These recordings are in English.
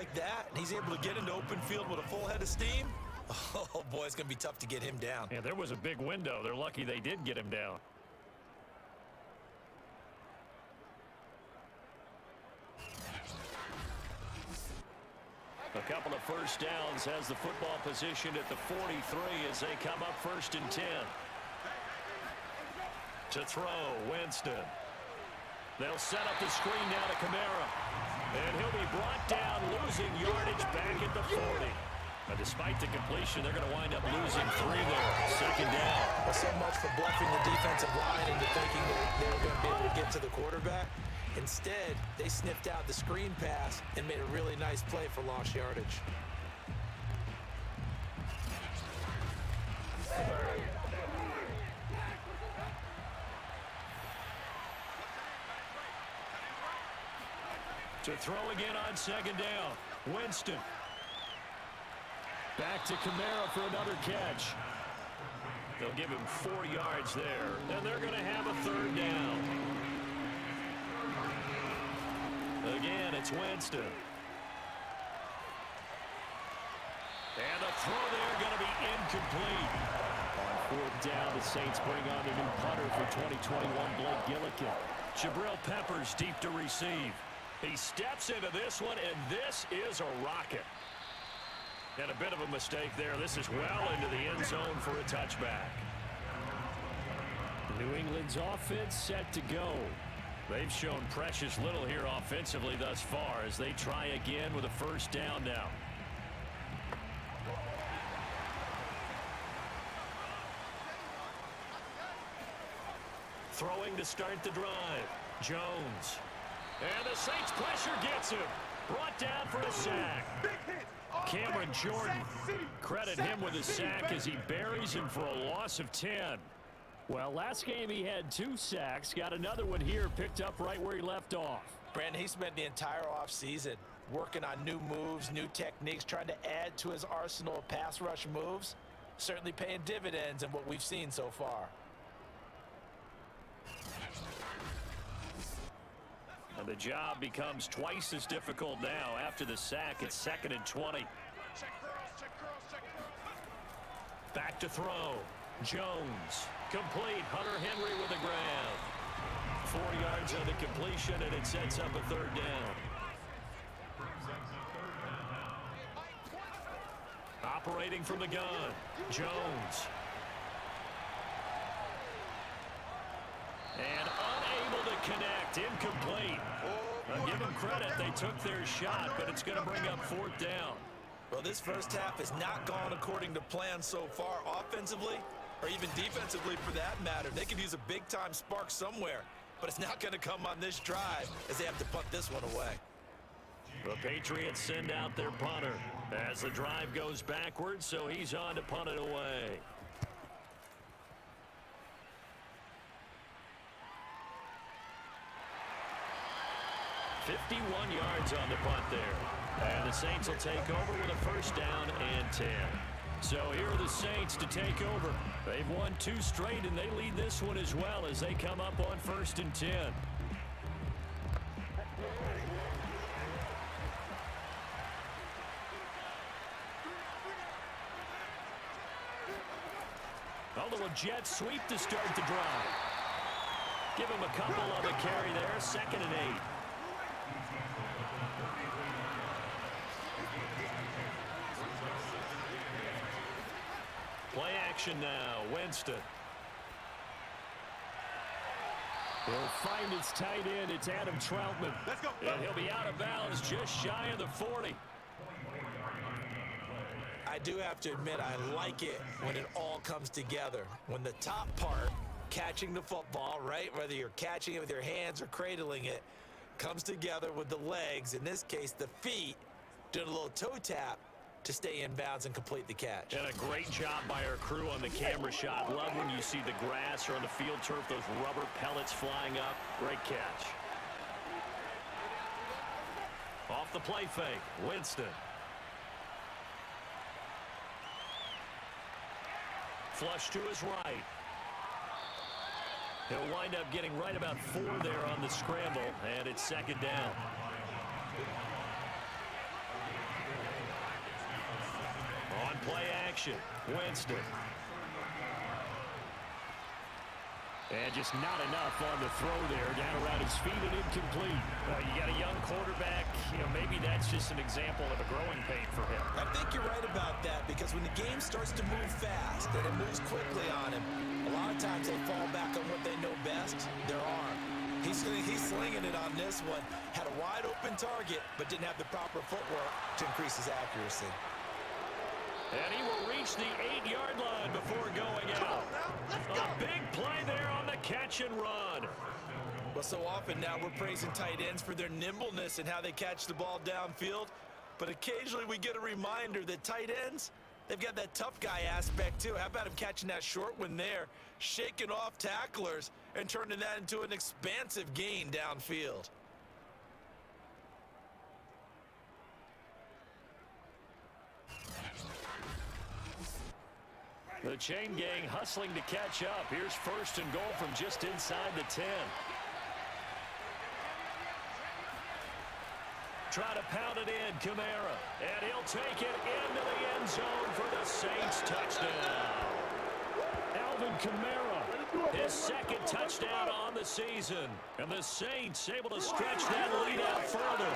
like that, and he's able to get into open field with a full head of steam, oh, boy, it's going to be tough to get him down. Yeah, there was a big window. They're lucky they did get him down. A couple of first downs has the football position at the 43 as they come up 1st and 10. To throw, Winston. They'll set up the screen now to Kamara. And he'll be brought down, losing yardage back at the 40. But despite the completion, they're going to wind up losing 3 there. 2nd down. Well, so much for bluffing the defensive line into thinking that they were going to be able to get to the quarterback. Instead, they sniffed out the screen pass and made a really nice play for lost yardage. To throw again on 2nd down. Winston. Back to Kamara for another catch. They'll give him 4 yards there. And they're going to have a 3rd down. Again, it's Winston. And the throw there going to be incomplete. On 4th down, the Saints bring on their new punter for 2021, Blake Gillikin. Jabril Peppers deep to receive. He steps into this one, and this is a rocket. And a bit of a mistake there. This is well into the end zone for a touchback. New England's offense set to go. They've shown precious little here offensively thus far as they try again with a 1st down now. Throwing to start the drive. Jones. And the Saints pressure gets him. Brought down for a sack. Cameron Jordan, credit him with a sack as he buries him for a loss of 10. Well, last game he had 2 sacks. Got another one here, picked up right where he left off. Brandon, he spent the entire offseason working on new moves, new techniques, trying to add to his arsenal of pass rush moves. Certainly paying dividends in what we've seen so far. And the job becomes twice as difficult now after the sack. It's 2nd and 20. Back to throw. Jones. Complete. Hunter Henry with a grab. 4 yards on the completion, and it sets up a 3rd down. Operating from the gun. Jones. And unable to connect. Incomplete. I'll give them credit. They took their shot, but it's going to bring up 4th down. Well, this first half has not gone according to plan so far offensively or even defensively for that matter. They could use a big-time spark somewhere, but it's not going to come on this drive as they have to punt this one away. The Patriots send out their punter as the drive goes backwards, so he's on to punt it away. .51 yards on the punt there. And the Saints will take over with a 1st down and 10. So here are the Saints to take over. They've won 2 straight, and they lead this one as well as they come up on 1st and 10. Although a jet sweep to start the drive. Give him a couple on the carry there. 2nd and 8. Play action now. Winston. He'll find his tight end. It's Adam Troutman. Let's go. And he'll be out of bounds just shy of the 40. I do have to admit, I like it when it all comes together. When the top part, catching the football, right, whether you're catching it with your hands or cradling it, comes together with the legs, in this case the feet, doing a little toe tap to stay in bounds and complete the catch. And a great job by our crew on the camera shot. Love when you see the grass or on the field turf, those rubber pellets flying up. Great catch. Off the play fake, Winston. Flush to his right. He'll wind up getting right about 4 there on the scramble, and it's 2nd down. play action. Winston. And just not enough on the throw there. Down around his feet and incomplete. You got a young quarterback. Maybe that's just an example of a growing pain for him. I think you're right about that, because when the game starts to move fast and it moves quickly on him, a lot of times they fall back on what they know best, their arm. He's slinging it on this one. Had a wide open target, but didn't have the proper footwork to increase his accuracy. And he will reach the 8-yard line before going out. A big play there on the catch and run. Well, so often now we're praising tight ends for their nimbleness and how they catch the ball downfield. But occasionally we get a reminder that tight ends, they've got that tough guy aspect too. How about him catching that short one there, shaking off tacklers, and turning that into an expansive gain downfield? The chain gang hustling to catch up. Here's 1st and goal from just inside the 10. Try to pound it in, Kamara. And he'll take it into the end zone for the Saints touchdown. Alvin Kamara, his 2nd touchdown on the season. And the Saints able to stretch that lead out further.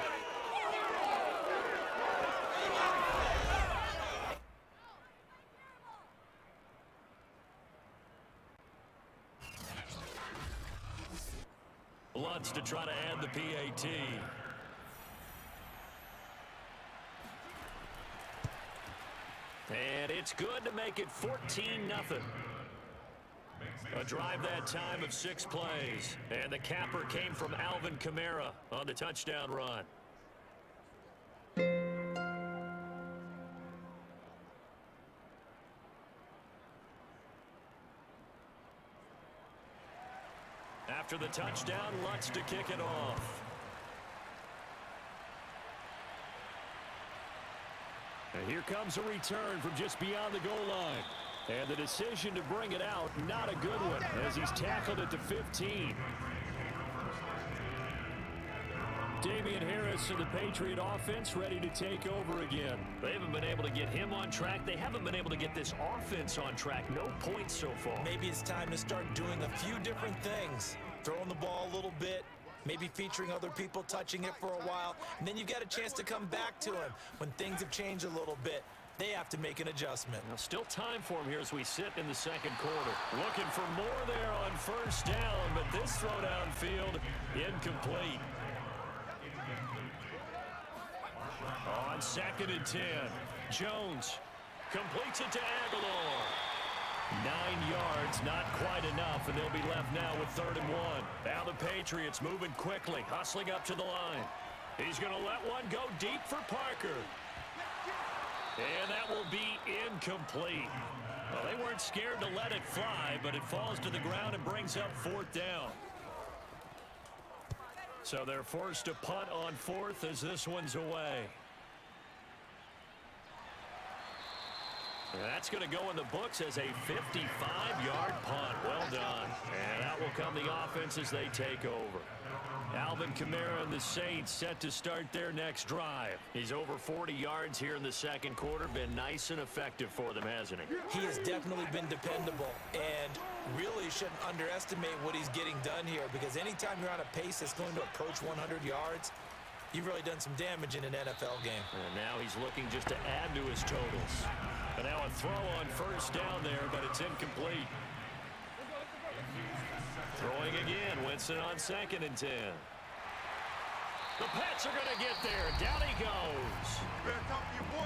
Lutz to try to add the PAT. And it's good to make it 14-0. A drive that time of 6 plays. And the capper came from Alvin Kamara on the touchdown run. After the touchdown, Lutz to kick it off. And here comes a return from just beyond the goal line. And the decision to bring it out, not a good one, as he's tackled at the 15. Damian Harris and the Patriot offense ready to take over again. They haven't been able to get him on track. They haven't been able to get this offense on track. No points so far. Maybe it's time to start doing a few different things. Throwing the ball a little bit, maybe featuring other people touching it for a while, and then you've got a chance to come back to him when things have changed a little bit. They have to make an adjustment. Now, still time for him here as we sit in the 2nd quarter. Looking for more there on 1st down, but this throw downfield incomplete. On 2nd and 10, Jones completes it to Aguilar. 9 yards, not quite enough, and they'll be left now with 3rd and 1. Now the Patriots moving quickly, hustling up to the line. He's going to let one go deep for Parker. And that will be incomplete. Well, they weren't scared to let it fly, but it falls to the ground and brings up 4th down. So they're forced to punt on 4th as this one's away. And that's going to go in the books as a 55-yard punt. Well done. And out will come the offense as they take over. Alvin Kamara and the Saints set to start their next drive. He's over 40 yards here in the 2nd quarter. Been nice and effective for them, hasn't he? He has definitely been dependable, and really shouldn't underestimate what he's getting done here, because anytime you're on a pace that's going to approach 100 yards, you've really done some damage in an NFL game. And now he's looking just to add to his totals. And now a throw on 1st down there, but it's incomplete. Throwing again, Winston on 2nd and 10. The Pats are going to get there. Down he goes.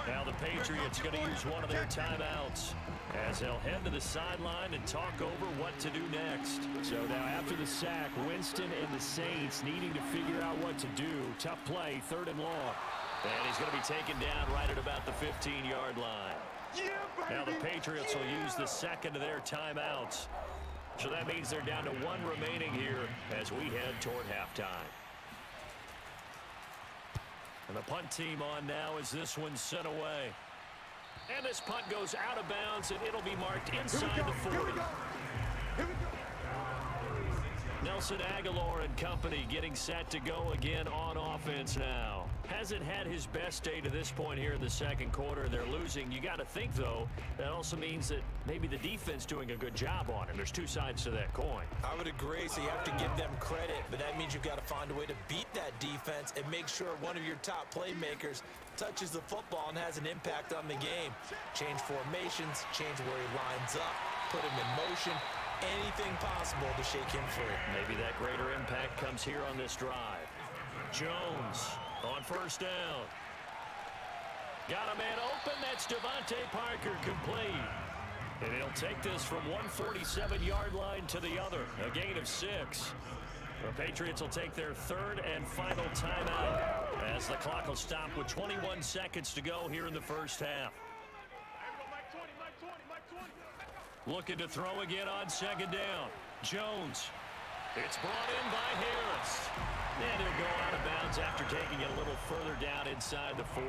Now the Patriots going to use one of their timeouts as they'll head to the sideline and talk over what to do next. So now after the sack, Winston and the Saints needing to figure out what to do. Tough play, 3rd and long. And he's going to be taken down right at about the 15-yard line. Now the Patriots will use the 2nd of their timeouts. So that means they're down to 1 remaining here as we head toward halftime. And the punt team on now as this one's sent away. And this punt goes out of bounds, and it'll be marked inside the 40. Nelson Aguilar and company getting set to go again on offense now. Hasn't had his best day to this point here in the second quarter. They're losing. You got to think, though, that also means that maybe the defense doing a good job on him. There's two sides to that coin. I would agree, so you have to give them credit, but that means you've got to find a way to beat that defense and make sure one of your top playmakers touches the football and has an impact on the game. Change formations, change where he lines up, put him in motion, anything possible to shake him free. Maybe that greater impact comes here on this drive. Jones on first down. Got a man open. That's Devontae Parker, complete. And he'll take this from 147-yard line to the other. A gain of 6. The Patriots will take their third and final timeout as the clock will stop with 21 seconds to go here in the first half. Looking to throw again on second down. Jones. It's brought in by Harris. And he'll go out of bounds after taking it a little further down inside the 40.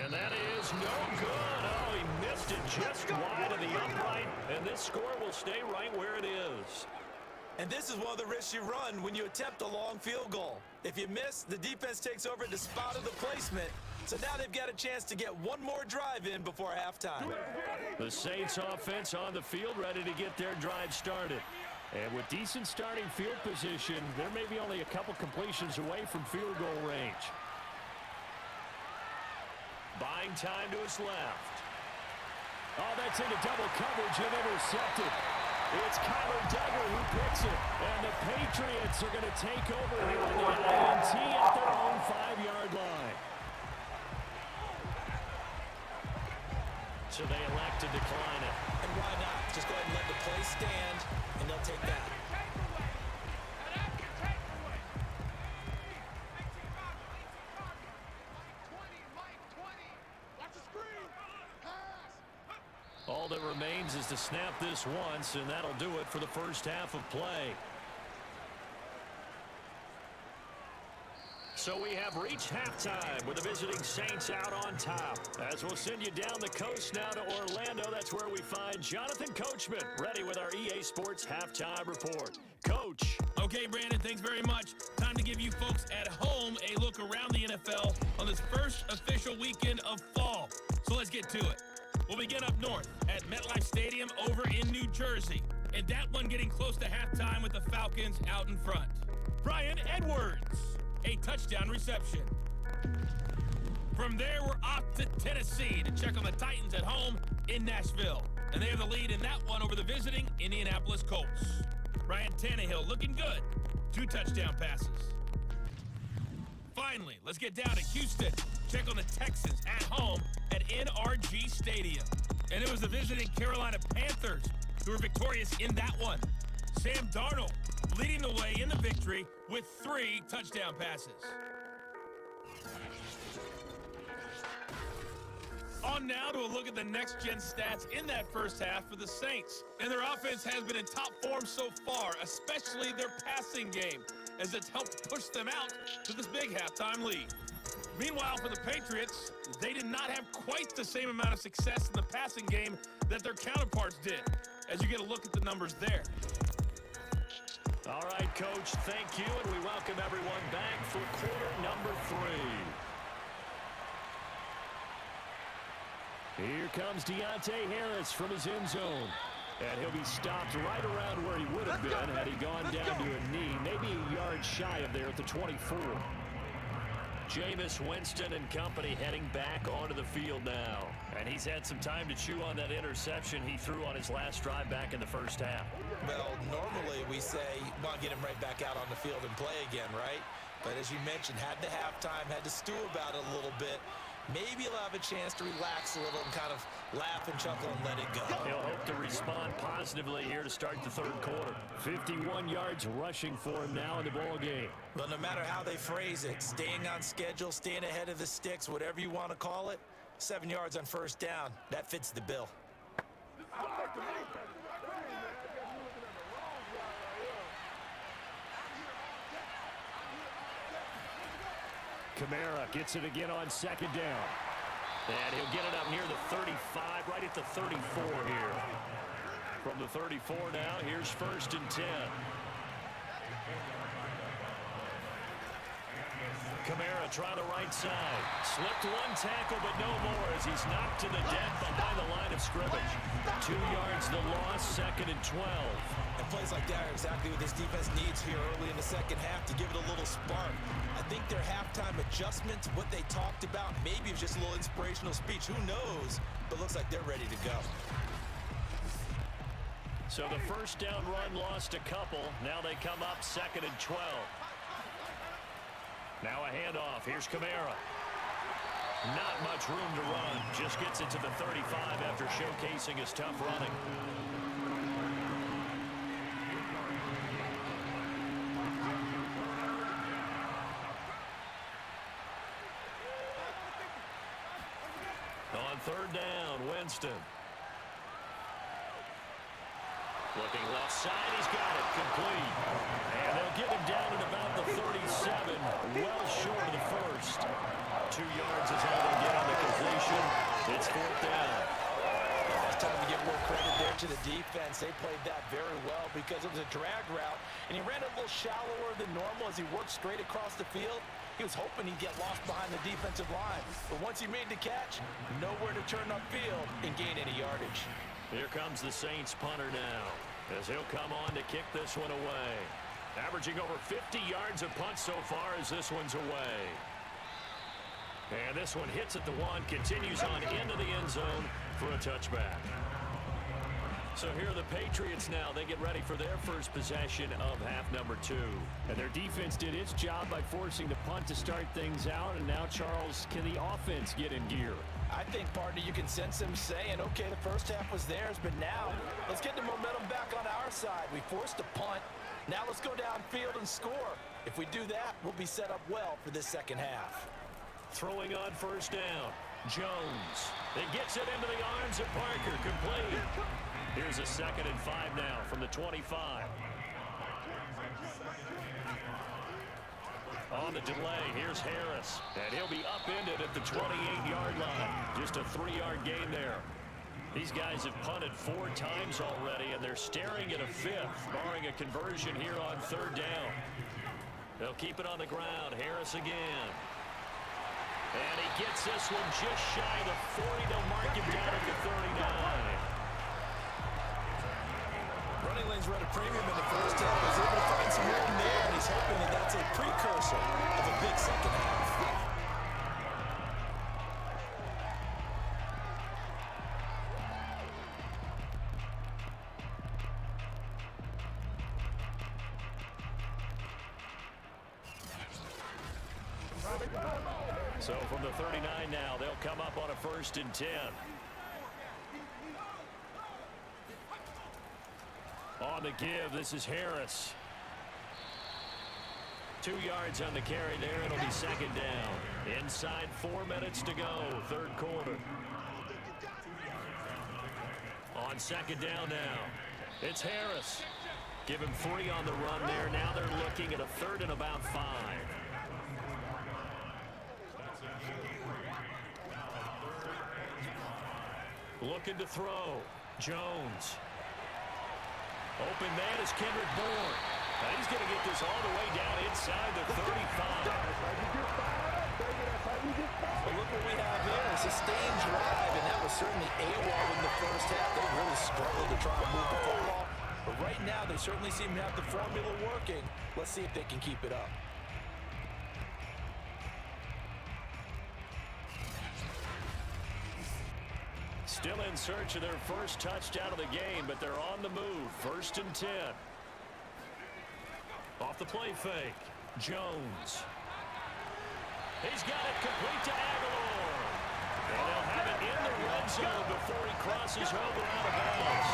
And that is no good. Oh, he missed it just wide of the upright. And this score will stay right where it is. And this is one of the risks you run when you attempt a long field goal. If you miss, the defense takes over at the spot of the placement. So now they've got a chance to get one more drive in before halftime. The Saints offense on the field ready to get their drive started. And with decent starting field position, there may be only a couple completions away from field goal range. Buying time to his left. Oh, that's into double coverage and intercepted. It's Kyler Duggar who picks it. And the Patriots are going to take over here on the INT at their own 5-yard line. So they elect to decline it. And why not? Just go ahead and let the play stand, and they'll take that. All that remains is to snap this once, and that'll do it for the first half of play. So we have reached halftime with the visiting Saints out on top. As we'll send you down the coast now to Orlando, that's where we find Jonathan Coachman, ready with our EA Sports Halftime Report. Coach. Okay, Brandon, thanks very much. Time to give you folks at home a look around the NFL on this first official weekend of fall. So let's get to it. We'll begin up north at MetLife Stadium over in New Jersey. And that one getting close to halftime with the Falcons out in front. Brian Edwards, a touchdown reception. From there, we're off to Tennessee to check on the Titans at home in Nashville. And they have the lead in that one over the visiting Indianapolis Colts. Ryan Tannehill looking good. 2 touchdown passes. Finally, let's get down to Houston. Check on the Texans at home at NRG Stadium. And it was the visiting Carolina Panthers who were victorious in that one. Sam Darnold leading the way in the victory with 3 touchdown passes. On now to a look at the next-gen stats in that first half for the Saints. And their offense has been in top form so far, especially their passing game, as it's helped push them out to this big halftime lead. Meanwhile, for the Patriots, they did not have quite the same amount of success in the passing game that their counterparts did, as you get a look at the numbers there. All right, Coach, thank you, and we welcome everyone back for quarter number 3. Here comes Deontay Harris from his end zone. And he'll be stopped right around where he would have been had he gone down to a knee, maybe a yard shy of there at the 24. Jameis Winston and company heading back onto the field now. And he's had some time to chew on that interception he threw on his last drive back in the first half. Well, normally we say, well, get him right back out on the field and play again, right? But as you mentioned, had the halftime, had to stew about it a little bit. Maybe he'll have a chance to relax a little and kind of laugh and chuckle and let it go. He'll hope to respond positively here to start the third quarter. 51 yards rushing for him now in the ball game. But no matter how they phrase it, staying on schedule, staying ahead of the sticks, whatever you want to call it, 7 yards on first down, that fits the bill. Kamara gets it again on second down. And he'll get it up near the 35, right at the 34 here. From the 34 now, here's 1st and 10. Kamara trying the right side. Slipped one tackle, but no more as he's knocked to the deck behind the line of scrimmage. 2 yards the loss, 2nd and 12. And plays like that are exactly what this defense needs here early in the second half to give it a little spark. I think their halftime adjustments, what they talked about, maybe it's just a little inspirational speech. Who knows? But looks like they're ready to go. So the first down run lost a couple. Now they come up 2nd and 12. Now a handoff. Here's Kamara. Not much room to run. Just gets it to the 35 after showcasing his tough running. On 3rd down, Winston. Looking left side, he's got it, complete. And they'll get him down at about the 37, well short of the first. 2 yards is all they get on the completion. It's 4th down. It's time to give more credit there to the defense. They played that very well because it was a drag route, and he ran a little shallower than normal as he worked straight across the field. He was hoping he'd get lost behind the defensive line. But once he made the catch, nowhere to turn upfield and gain any yardage. Here comes the Saints punter now, as he'll come on to kick this one away. Averaging over 50 yards of punt so far as this one's away. And this one hits at the 1, continues on into the end zone for a touchback. So here are the Patriots now. They get ready for their first possession of half number 2. And their defense did its job by forcing the punt to start things out. And now, Charles, can the offense get in gear? I think, partner, you can sense them saying, okay, the first half was theirs, but now let's get the momentum back on our side. We forced a punt. Now let's go downfield and score. If we do that, we'll be set up well for this second half. Throwing on 1st down, Jones. It gets it into the arms of Parker, complete. Here's a 2nd and 5 now from the 25. On the delay, here's Harris. And he'll be upended at the 28-yard line. Just a 3-yard gain there. These guys have punted 4 times already, and they're staring at a 5th, barring a conversion here on 3rd down. They'll keep it on the ground. Harris again. And he gets this one just shy of the 40. They'll mark him down at the 39. Running lanes run a premium in the first half. He's able to find some room there, and he's hoping that that's a precursor of a big second half. So from the 39 now, they'll come up on a 1st and 10. On the give, this is Harris. 2 yards on the carry there. It'll be 2nd down. Inside 4 minutes to go, 3rd quarter. On 2nd down now, it's Harris. Give him 3 on the run there. Now they're looking at a 3rd and about 5. Looking to throw. Jones. Open man is Kendrick Bourne. Now he's going to get this all the way down inside the 35. But look what we have here. A sustained drive, and that was certainly AWOL in the first half. They really struggled to try and move the football. But right now, they certainly seem to have the formula working. Let's see if they can keep it up. Still in search of their first touchdown of the game, but they're on the move. 1st and 10. Off the play fake, Jones. He's got it complete to Aguilar. And they'll have it in the red zone before he crosses over out of bounds.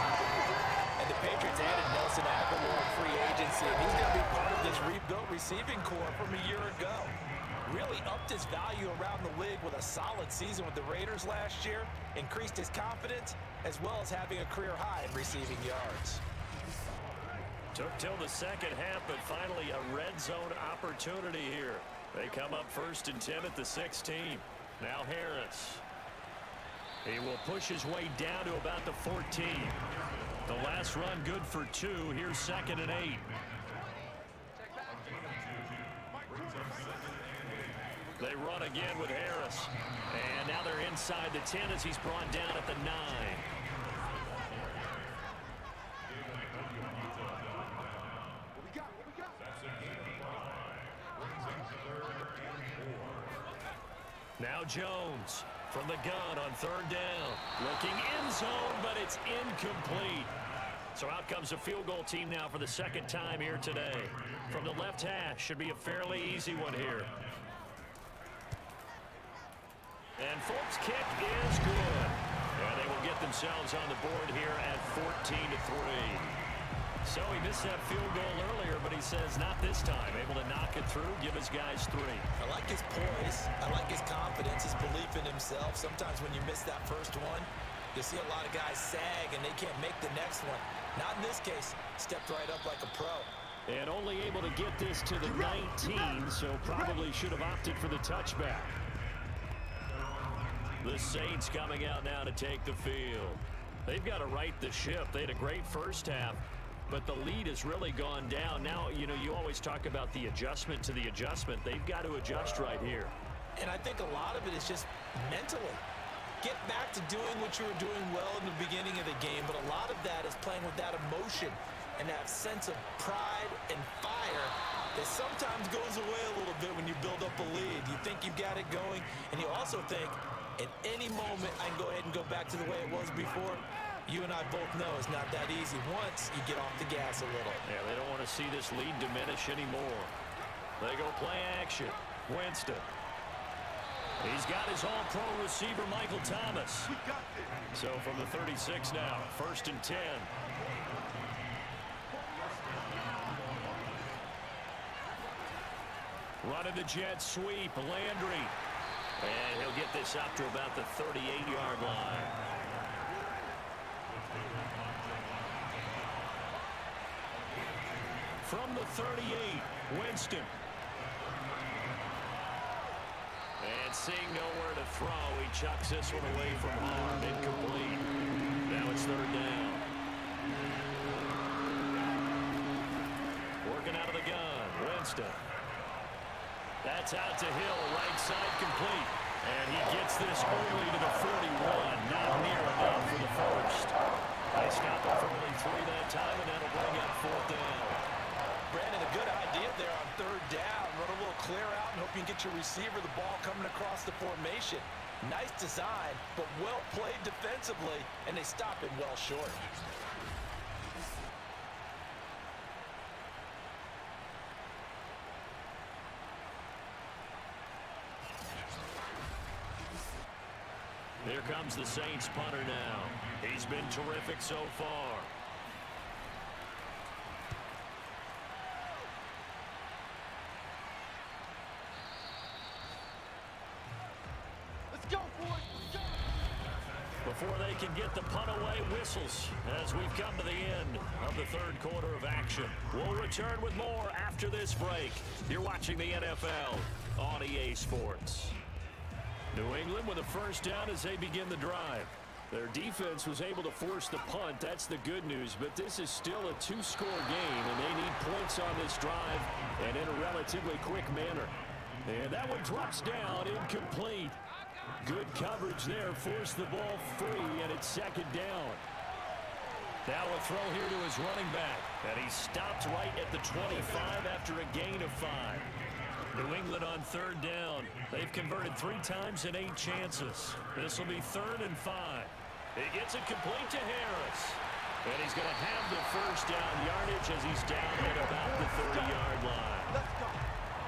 And the Patriots added Nelson Aguilar in free agency, and he's going to be part of this rebuilt receiving corps from a year ago. Really upped his value around the league with a solid season with the Raiders last year, increased his confidence, as well as having a career high in receiving yards. Took till the second half, but finally a red zone opportunity here. They come up 1st and 10 at the 16. Now Harris. He will push his way down to about the 14. The last run good for 2. Here's 2nd and 8. They run again with Harris. And now they're inside the 10 as he's brought down at the 9. Now Jones from the gun on 3rd down. Looking end zone, but it's incomplete. So out comes a field goal team now for the 2nd time here today. From the left hash, should be a fairly easy one here. And Folks' kick is good. And they will get themselves on the board here at 14-3. So he missed that field goal earlier, but he says not this time. Able to knock it through, give his guys 3. I like his poise. I like his confidence, his belief in himself. Sometimes when you miss that first one, you see a lot of guys sag and they can't make the next one. Not in this case. Stepped right up like a pro. And only able to get this to the 19, so probably should have opted for the touchback. The Saints coming out now to take the field. They've got to right the ship. They had a great first half, but the lead has really gone down. Now, you know, you always talk about the adjustment to the adjustment. They've got to adjust right here. And I think a lot of it is just mentally. Get back to doing what you were doing well in the beginning of the game, but a lot of that is playing with that emotion and that sense of pride and fire that sometimes goes away a little bit when you build up a lead. You think you've got it going, and you also think, at any moment, I can go ahead and go back to the way it was before. You and I both know it's not that easy once you get off the gas a little. Yeah, they don't want to see this lead diminish anymore. They go play action. Winston. He's got his all-pro receiver, Michael Thomas. So from the 36 now, 1st and 10. Running the jet sweep, Landry. And he'll get this up to about the 38-yard line. From the 38, Winston. And seeing nowhere to throw, he chucks this one away from harm. Incomplete. Now it's 3rd down. Working out of the gun, Winston. That's out to Hill, right side complete. And he gets this only to the 41. Not near enough for the first. They stop it for only 3 that time, and that'll bring up 4th down. Brandon, a good idea there on 3rd down. Run a little clear out and hope you can get your receiver the ball coming across the formation. Nice design, but well played defensively, and they stop him well short. Here comes the Saints punter now. He's been terrific so far. Let's go, boys. Let's go. Before they can get the punt away, whistles as we've come to the end of the 3rd quarter of action. We'll return with more after this break. You're watching the NFL on EA Sports. New England with a 1st down as they begin the drive. Their defense was able to force the punt. That's the good news, but this is still a 2-score game, and they need points on this drive and in a relatively quick manner. And that one drops down, incomplete. Good coverage there, forced the ball free, and it's 2nd down. Now a throw here to his running back, and he stopped right at the 25 after a gain of 5. New England on 3rd down. They've converted 3 times in 8 chances. This will be 3rd and 5. He gets it complete to Harris. And he's going to have the 1st down yardage as he's down at about the 30-yard line.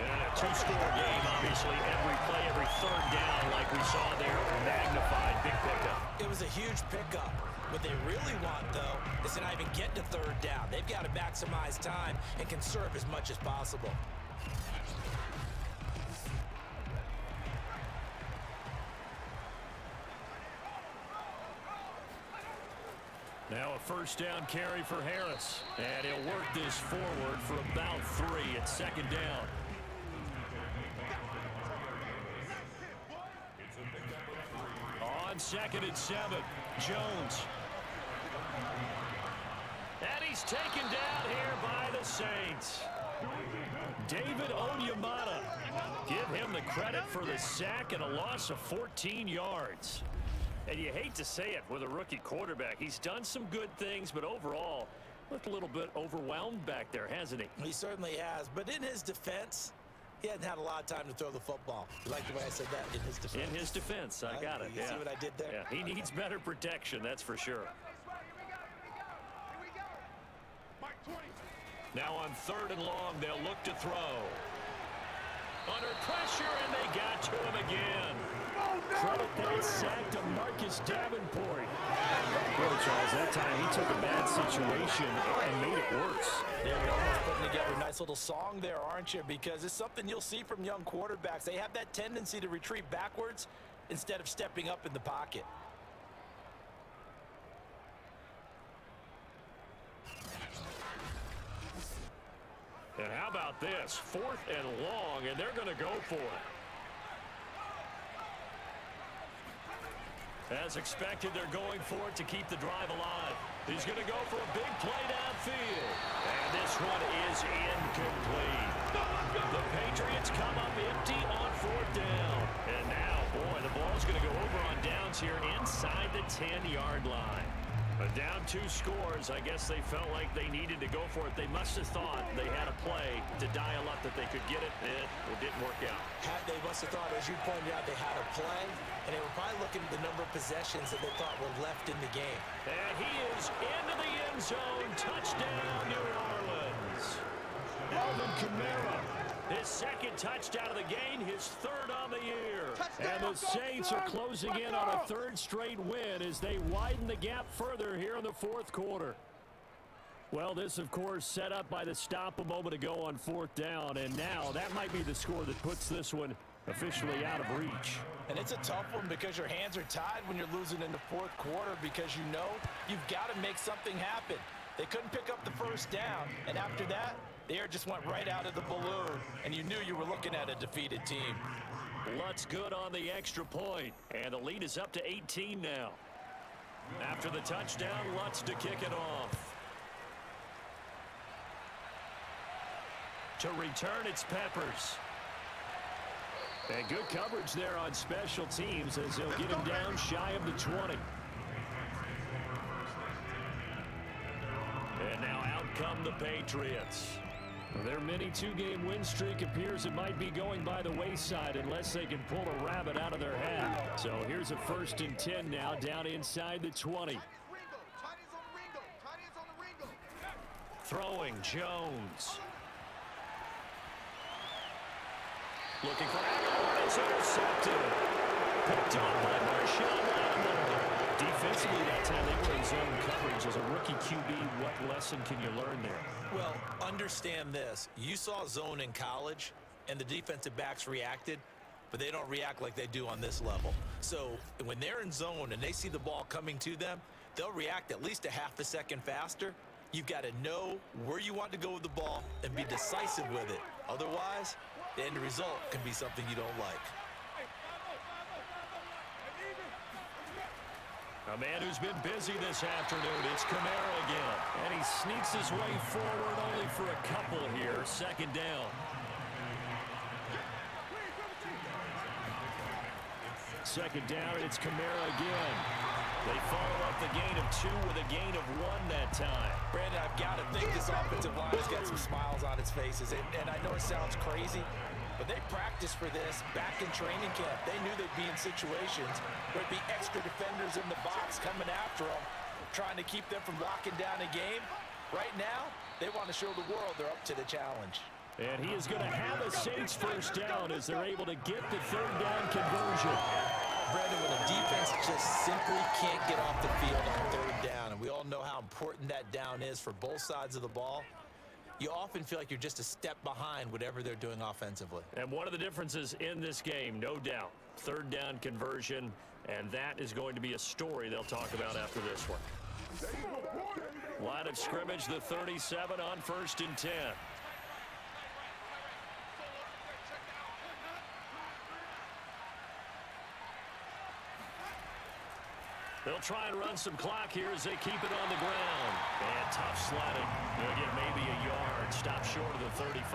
And a 2-score game, obviously, every play, every 3rd down, like we saw there, magnified, big pickup. It was a huge pickup. What they really want, though, is to not even get to 3rd down. They've got to maximize time and conserve as much as possible. Now a 1st down carry for Harris. And he'll work this forward for about 3 at 2nd down. On 2nd and 7, Jones. He's taken down here by the Saints. David Onyemata. Give him the credit for the sack and a loss of 14 yards. And you hate to say it with a rookie quarterback. He's done some good things, but overall, looked a little bit overwhelmed back there, hasn't he? He certainly has. But in his defense, he hasn't had a lot of time to throw the football. You like the way I said that? In his defense. In his defense, I got it. You see what I did there? Yeah, he needs better protection, that's for sure. Now on 3rd and long, they'll look to throw. Under pressure, and they got to him again. Credit that sack to Marcus Davenport. Boy, Charles, that time he took a bad situation and made it worse. You're almost putting together a nice little song there, aren't you? Because it's something you'll see from young quarterbacks. They have that tendency to retreat backwards instead of stepping up in the pocket. And how about this? 4th and long, and they're going to go for it. As expected, they're going for it to keep the drive alive. He's going to go for a big play downfield. And this one is incomplete. The Patriots come up empty on 4th down. And now, boy, the ball's going to go over on downs here inside the 10-yard line. But down 2 scores, I guess they felt like they needed to go for it. They must have thought they had a play to dial up that they could get it. It didn't work out. They must have thought, as you pointed out, they had a play, and they were probably looking at the number of possessions that they thought were left in the game. And he is into the end zone. Touchdown, New Orleans. Alvin Kamara. His 2nd touchdown of the game, his 3rd on the year. And the Saints are closing in on a 3rd straight win as they widen the gap further here in the 4th quarter. Well, this, of course, set up by the stop a moment ago on 4th down, and now that might be the score that puts this one officially out of reach. And it's a tough one because your hands are tied when you're losing in the 4th quarter because you know you've got to make something happen. They couldn't pick up the 1st down, and after that, the air just went right out of the balloon, and you knew you were looking at a defeated team. Lutz good on the extra point, and the lead is up to 18 now. After the touchdown, Lutz to kick it off. To return, it's Peppers. And good coverage there on special teams as they'll get him down shy of the 20. And now out come the Patriots. Their mini 2-game win streak appears it might be going by the wayside unless they can pull a rabbit out of their hat. So here's a 1st and 10 now down inside the 20. Throwing Jones. Looking for Aguilar. It's intercepted. Picked off by Marshawn Lattimore. Defensively that time they were in zone coverage. As a rookie QB, what lesson can you learn there? Well, understand this. You saw zone in college, and the defensive backs reacted, but they don't react like they do on this level. So when they're in zone and they see the ball coming to them, they'll react at least a half a second faster. You've got to know where you want to go with the ball and be decisive with it. Otherwise, the end result can be something you don't like. A man who's been busy this afternoon, it's Kamara again. And he sneaks his way forward only for a couple here. 2nd down. 2nd down, it's Kamara again. They follow up the gain of 2 with a gain of 1 that time. Brandon, I've got to think this offensive line has got some smiles on its faces. And I know it sounds crazy, but they practiced for this back in training camp. They knew they'd be in situations where it'd be extra defenders in the box coming after them, trying to keep them from locking down a game. Right now, they want to show the world they're up to the challenge. And he is going to have a Saints 1st down as they're able to get the 3rd down conversion. Brandon, when a defense just simply can't get off the field on 3rd down, and we all know how important that down is for both sides of the ball, you often feel like you're just a step behind whatever they're doing offensively. And one of the differences in this game, no doubt, 3rd down conversion, and that is going to be a story they'll talk about after this one. Line of scrimmage, the 37 on 1st and 10. They'll try and run some clock here as they keep it on the ground. And tough sledding. They'll get maybe a yard. Stop short of the 35.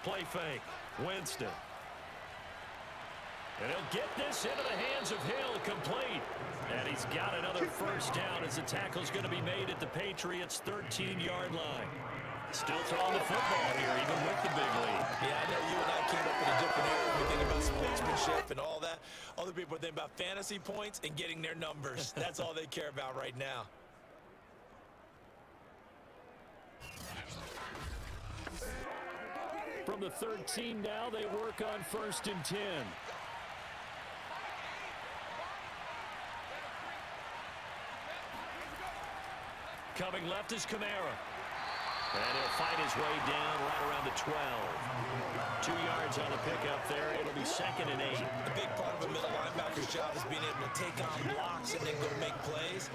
Play fake. Winston. And he'll get this into the hands of Hill, complete. And he's got another first down as the tackle's going to be made at the Patriots' 13-yard line. Still throwing the football here, even with the big lead. Yeah, I know you and I came up in a different area. We think about sportsmanship and all that. Other people think about fantasy points and getting their numbers. That's all they care about right now. From the 13 now, they work on 1st and 10. Coming left is Kamara. And he'll fight his way down right around the 12. 2 yards on the pickup there. It'll be 2nd and 8. A big part of a middle linebacker's job is being able to take on blocks and then go make plays.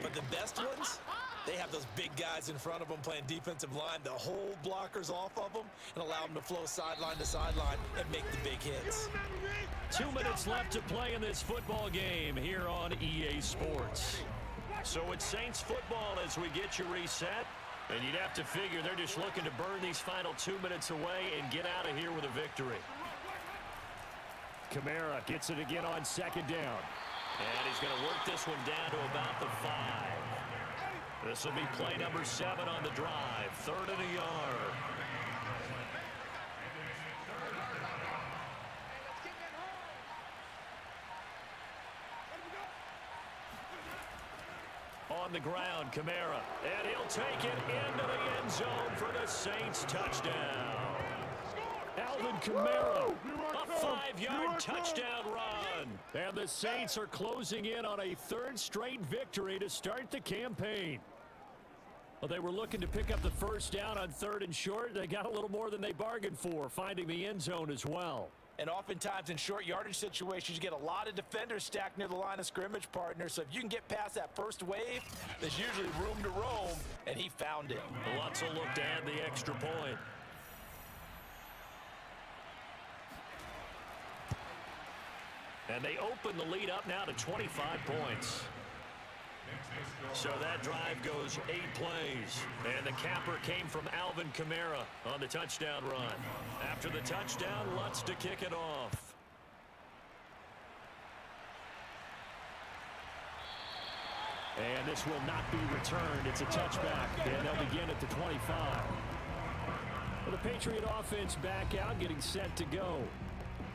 But the best ones, they have those big guys in front of them playing defensive line. They'll hold blockers off of them and allow them to flow sideline to sideline and make the big hits. 2 minutes left to play in this football game here on EA Sports. So it's Saints football as we get you reset. And you'd have to figure they're just looking to burn these final 2 minutes away and get out of here with a victory. Kamara gets it again on 2nd down. And he's going to work this one down to about the 5. This will be play number 7 on the drive. 3rd and a yard. On the ground, Kamara. And he'll take it into the end zone for the Saints touchdown. Alvin Kamara, a 5-yard touchdown run. And the Saints are closing in on a 3rd straight victory to start the campaign. Well, they were looking to pick up the first down on 3rd and short. They got a little more than they bargained for, finding the end zone as well. And oftentimes in short yardage situations, you get a lot of defenders stacked near the line of scrimmage, partner. So if you can get past that first wave, there's usually room to roam, and he found it. Lutz will look to add the extra point. And they open the lead up now to 25 points. So that drive goes 8 plays. And the capper came from Alvin Kamara on the touchdown run. After the touchdown, Lutz to kick it off. And this will not be returned. It's a touchback. And they'll begin at the 25. Well, the Patriot offense back out, getting set to go.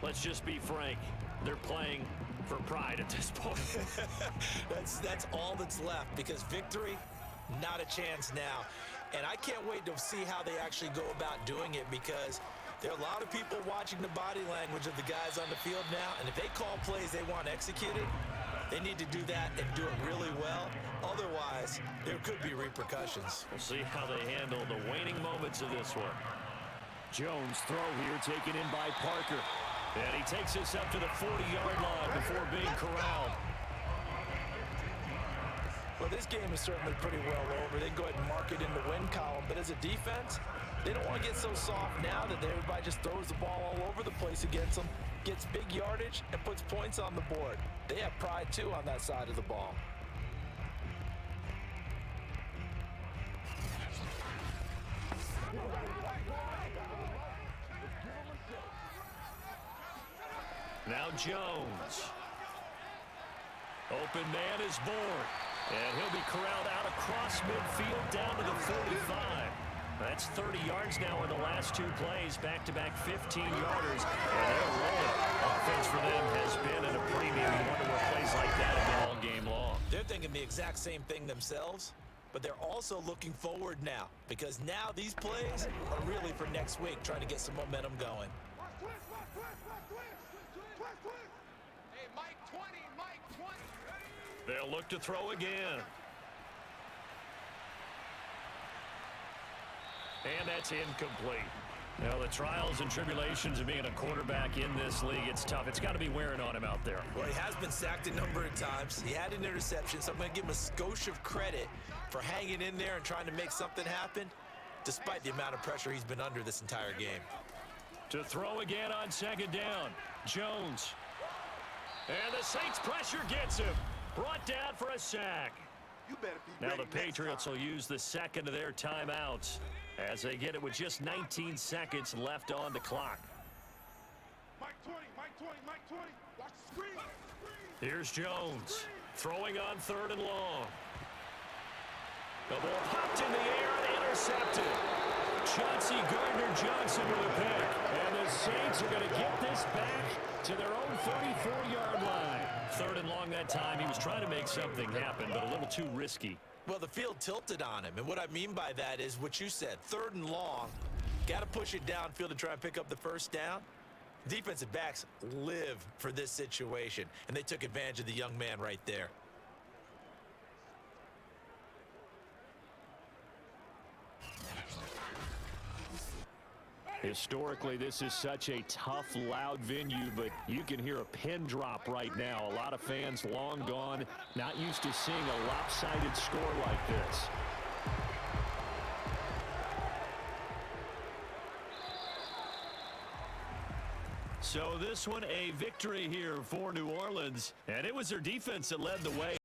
Let's just be frank. They're playing for pride at this point. That's all that's left, because victory, not a chance now. And I can't wait to see how they actually go about doing it, because there are a lot of people watching the body language of the guys on the field now, and if they call plays they want executed, they need to do that and do it really well. Otherwise, there could be repercussions. We'll see how they handle the waning moments of this one. Jones throw here taken in by Parker. And he takes this up to the 40-yard line before being corralled. Well, this game is certainly pretty well over. They can go ahead and mark it in the win column. But as a defense, they don't want to get so soft now that everybody just throws the ball all over the place against them, gets big yardage, and puts points on the board. They have pride, too, on that side of the ball. Now Jones. Open man is born. And he'll be corralled out across midfield down to the 45. That's 30 yards now in the last 2 plays. Back-to-back 15-yarders. And they're rolling. Offense for them has been at a premium. You wonder what plays like that have been all game long. They're thinking the exact same thing themselves, but they're also looking forward now, because now these plays are really for next week, trying to get some momentum going. Hey, Mike 20, Mike 20. They'll look to throw again. And that's incomplete. Now, the trials and tribulations of being a quarterback in this league, it's tough. It's got to be wearing on him out there. Well, he has been sacked a number of times. He had an interception, so I'm going to give him a skosh of credit for hanging in there and trying to make something happen. despite the amount of pressure he's been under this entire game. To throw again on second down. Jones. And the Saints pressure gets him. Brought down for a sack. You better be Now ready the Patriots will use the second of their timeouts as they get it with just 19 seconds left on the clock. Mike 20, Mike 20, Mike 20. Watch the screen. Here's Jones throwing on third and long. The ball popped in the air and intercepted. Chauncey Gardner-Johnson with a pick. And the Saints are going to get this back to their own 34-yard line. Third and long that time. He was trying to make something happen, but a little too risky. Well, the field tilted on him, and what I mean by that is what you said, third and long. Got to push it downfield to try and pick up the first down. Defensive backs live for this situation, and they took advantage of the young man right there. Historically, this is such a tough, loud venue, but you can hear a pin drop right now. A lot of fans long gone, not used to seeing a lopsided score like this. So this one a victory here for New Orleans, and it was their defense that led the way.